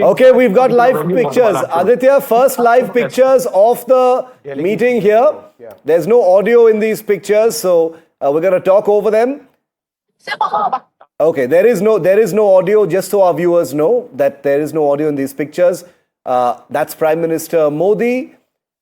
Okay, we've got live pictures. Aditya, first live pictures of the meeting here. There's no audio in these pictures, so we're going to talk over them. Okay, there is no audio, just so our viewers know that there is no audio in these pictures. That's Prime Minister Modi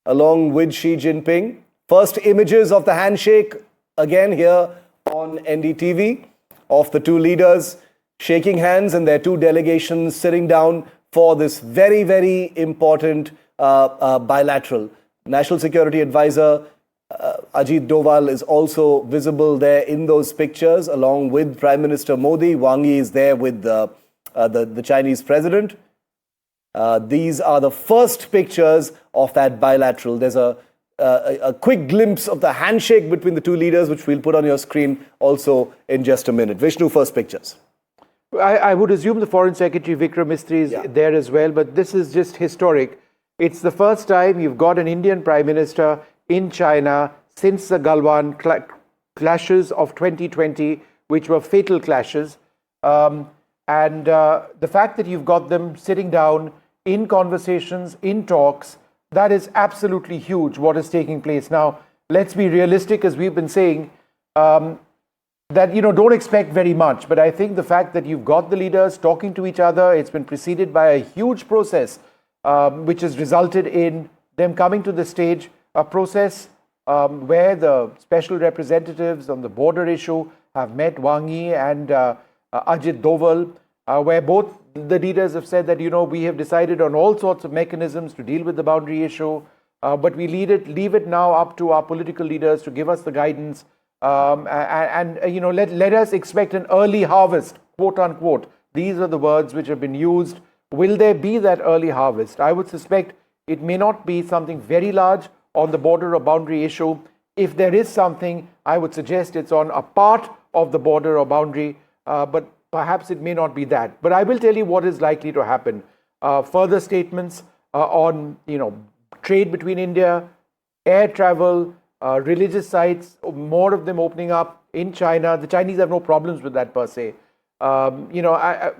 along with Xi Jinping. First images of the handshake again here on NDTV of the two leaders shaking hands and their two delegations sitting down for this very, very important bilateral. National Security Advisor Ajit Doval is also visible there in those pictures along with Prime Minister Modi. Wang Yi is there with the Chinese President. These are the first pictures of that bilateral. There's a quick glimpse of the handshake between the two leaders, which we'll put on your screen also in just a minute. Vishnu, first pictures. I would assume the Foreign Secretary Vikram Misri is there as well, but this is just historic. It's the first time you've got an Indian Prime Minister in China since the Galwan clashes of 2020, which were fatal clashes. The fact that you've got them sitting down in conversations, in talks, that is absolutely huge, what is taking place. Now, let's be realistic, as we've been saying, that, don't expect very much. But I think the fact that you've got the leaders talking to each other, it's been preceded by a huge process, which has resulted in them coming to the stage, a process where the special representatives on the border issue have met Wang Yi and Ajit Doval, where both the leaders have said that, we have decided on all sorts of mechanisms to deal with the boundary issue, but we leave it now up to our political leaders to give us the guidance. Let us expect an early harvest, quote unquote. These are the words which have been used. Will there be that early harvest? I would suspect it may not be something very large on the border or boundary issue. If there is something, I would suggest it's on a part of the border or boundary, but perhaps it may not be that. But I will tell you what is likely to happen. Further statements on trade between India, air travel, religious sites, more of them opening up in China. The Chinese have no problems with that per se.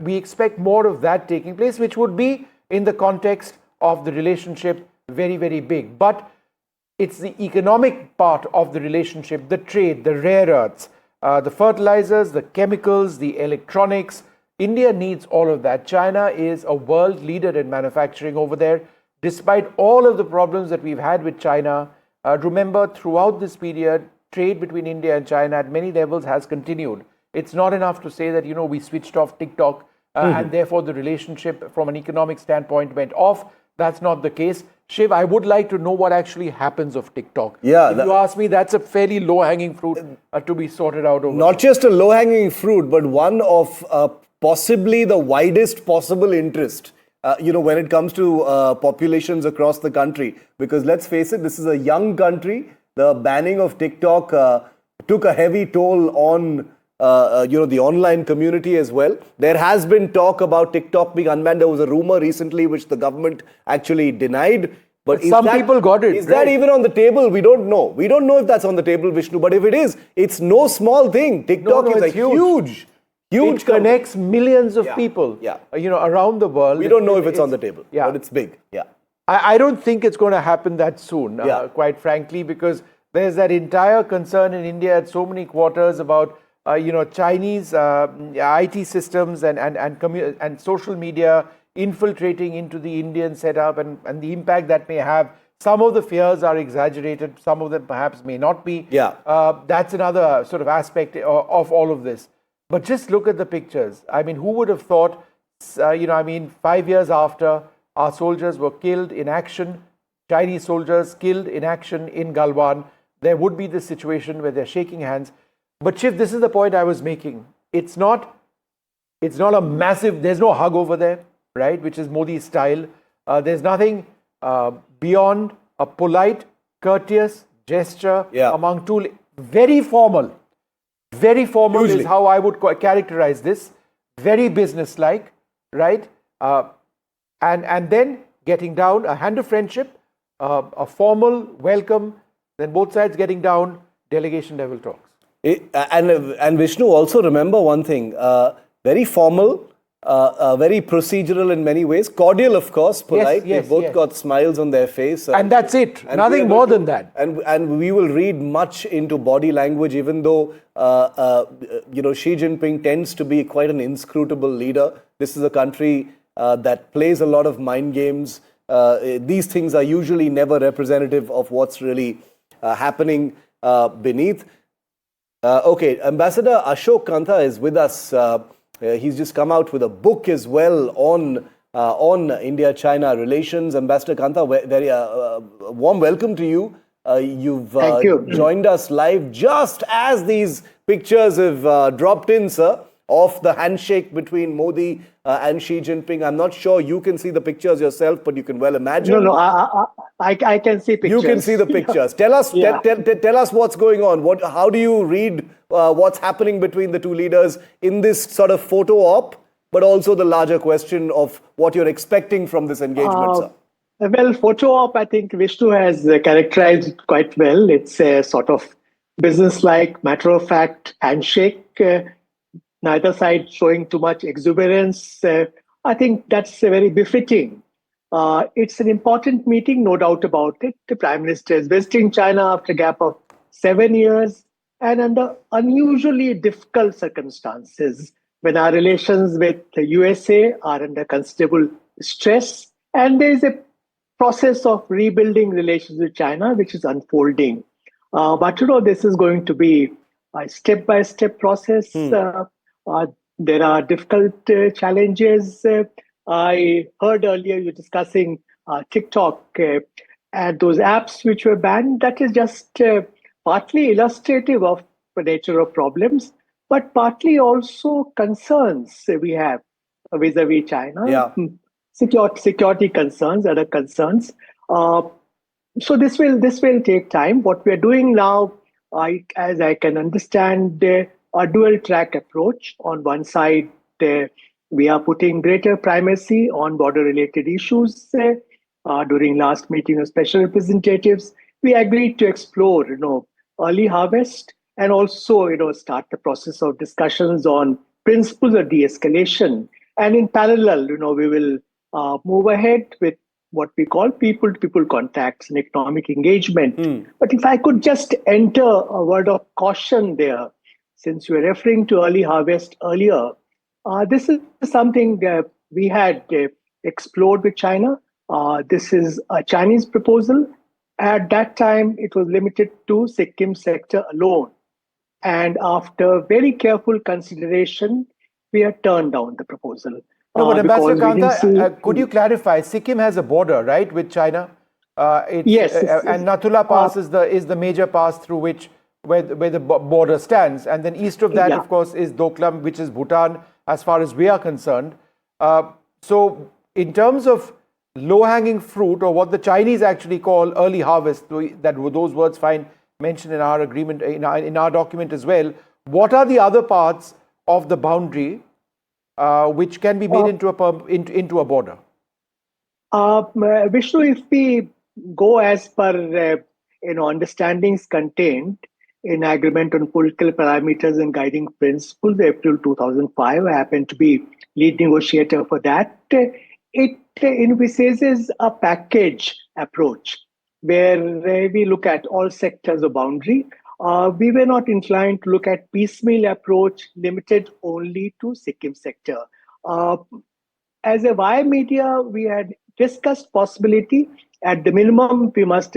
We expect more of that taking place, which would be in the context of the relationship very, very big. But it's the economic part of the relationship, the trade, the rare earths, the fertilizers, the chemicals, the electronics. India needs all of that. China is a world leader in manufacturing over there. Despite all of the problems that we've had with China, remember, throughout this period, trade between India and China at many levels has continued. It's not enough to say that, we switched off TikTok and therefore the relationship from an economic standpoint went off. That's not the case. Shiv, I would like to know what actually happens of TikTok. Yeah, if you ask me, that's a fairly low-hanging fruit to be sorted out over. Not just a low-hanging fruit, but one of possibly the widest possible interest. When it comes to populations across the country. Because let's face it, this is a young country. The banning of TikTok took a heavy toll on, the online community as well. There has been talk about TikTok being unbanned. There was a rumor recently which the government actually denied. But some people got it. Is that even on the table? We don't know. We don't know if that's on the table, Vishnu. But if it is, it's no small thing. TikTok is a huge it connects millions of people, around the world. We don't know if it's on the table, but it's big. Yeah, I don't think it's going to happen that soon, quite frankly, because there's that entire concern in India at so many quarters about, Chinese IT systems and social media infiltrating into the Indian setup and the impact that may have. Some of the fears are exaggerated. Some of them perhaps may not be. That's another sort of aspect of all of this. But just look at the pictures. I mean, who would have thought, 5 years after our soldiers were killed in action, Chinese soldiers killed in action in Galwan, there would be this situation where they're shaking hands. But Shiv, this is the point I was making. It's not a massive, there's no hug over there, right, which is Modi's style. There's nothing beyond a polite, courteous gesture among two, very formal. Very formal is how I would characterize this. Very business-like, right? And then getting down, a hand of friendship, a formal welcome, then both sides getting down, delegation level talks. And Vishnu, also remember one thing, very formal, very procedural in many ways. Cordial, of course, polite. Yes, They both yes. got smiles on their face. And that's it. And we Nothing are more going than that. And we will read much into body language, even though Xi Jinping tends to be quite an inscrutable leader. This is a country that plays a lot of mind games. These things are usually never representative of what's really happening beneath. Okay, Ambassador Ashok Kantha is with us. He's just come out with a book as well on India-China relations. Ambassador Kantha, very warm welcome to you. You've Thank you. Joined us live just as these pictures have dropped in, sir, of the handshake between Modi and Xi Jinping. I'm not sure you can see the pictures yourself, but you can well imagine. No, I can see pictures. You can see the pictures. Tell us, Yeah. tell us what's going on. How do you read what's happening between the two leaders in this sort of photo op, but also the larger question of what you're expecting from this engagement, sir? Well, photo op, I think Vishnu has characterized it quite well. It's a sort of business-like, matter-of-fact handshake. Neither side showing too much exuberance. I think that's very befitting. It's an important meeting, no doubt about it. The Prime Minister is visiting China after a gap of 7 years and under unusually difficult circumstances when our relations with the USA are under considerable stress and there is a process of rebuilding relations with China which is unfolding. But this is going to be a step-by-step process. There are difficult challenges. I heard earlier you discussing TikTok and those apps which were banned. That is just partly illustrative of the nature of problems, but partly also concerns we have vis-a-vis China. Yeah. Security concerns, other concerns. So this will take time. What we are doing now, as I can understand, a dual track approach. On one side, we are putting greater primacy on border related issues. During last meeting of special representatives, we agreed to explore, early harvest and also, start the process of discussions on principles of de-escalation. And in parallel, we will move ahead with what we call people-to-people contacts and economic engagement. But if I could just enter a word of caution there, since you were referring to early harvest earlier, this is something we had explored with China. This is a Chinese proposal. At that time, it was limited to Sikkim sector alone. And after very careful consideration, we have turned down the proposal. No, but Ambassador because we didn't Kantha, could you clarify? Sikkim has a border, right, with China? Yes. And Nathula Pass is the major pass through where the border stands. And then east of that, Yeah. of course, is Doklam, which is Bhutan, as far as we are concerned. So in terms of low-hanging fruit, or what the Chinese actually call early harvest, those words find mentioned in our agreement, in our document as well, what are the other parts of the boundary which can be made into a border? Vishnu, if we go as per understandings contained in Agreement on Political Parameters and Guiding Principles, April 2005, I happened to be lead negotiator for that. It envisages a package approach where we look at all sectors of boundary. We were not inclined to look at piecemeal approach limited only to Sikkim sector. As a via media, we had discussed possibility. At the minimum, we must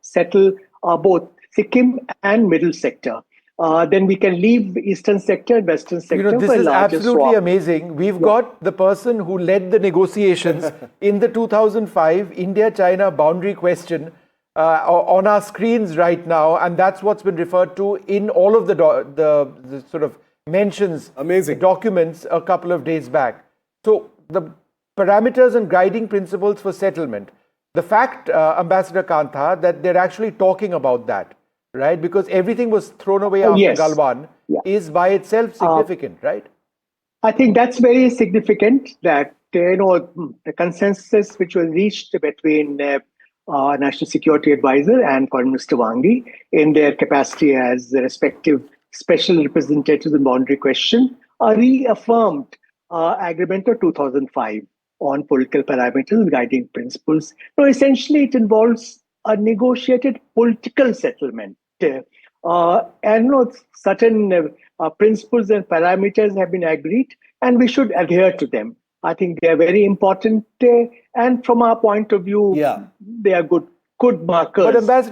settle both Sikkim and middle sector. Then we can leave eastern sector and western sector. This for a is larger absolutely swap. amazing. We've got the person who led the negotiations in the 2005 India-China boundary question on our screens right now, and that's what's been referred to in all of the sort of mentions, Amazing documents a couple of days back. So the parameters and guiding principles for settlement. The fact, Ambassador Kantha, that they're actually talking about that, right? Because everything was thrown away after Yes. Galwan, is by itself significant, right? I think that's very significant that the consensus which was reached between National Security Advisor and Foreign Minister Wang Yi in their capacity as the respective special representatives in boundary question are reaffirmed Agreement of 2005 on political parameters guiding principles. No, essentially, it involves a negotiated political settlement. And certain principles and parameters have been agreed, and we should adhere to them. I think they are very important, and from our point of view, Yeah. they are good markers. But Ambassador,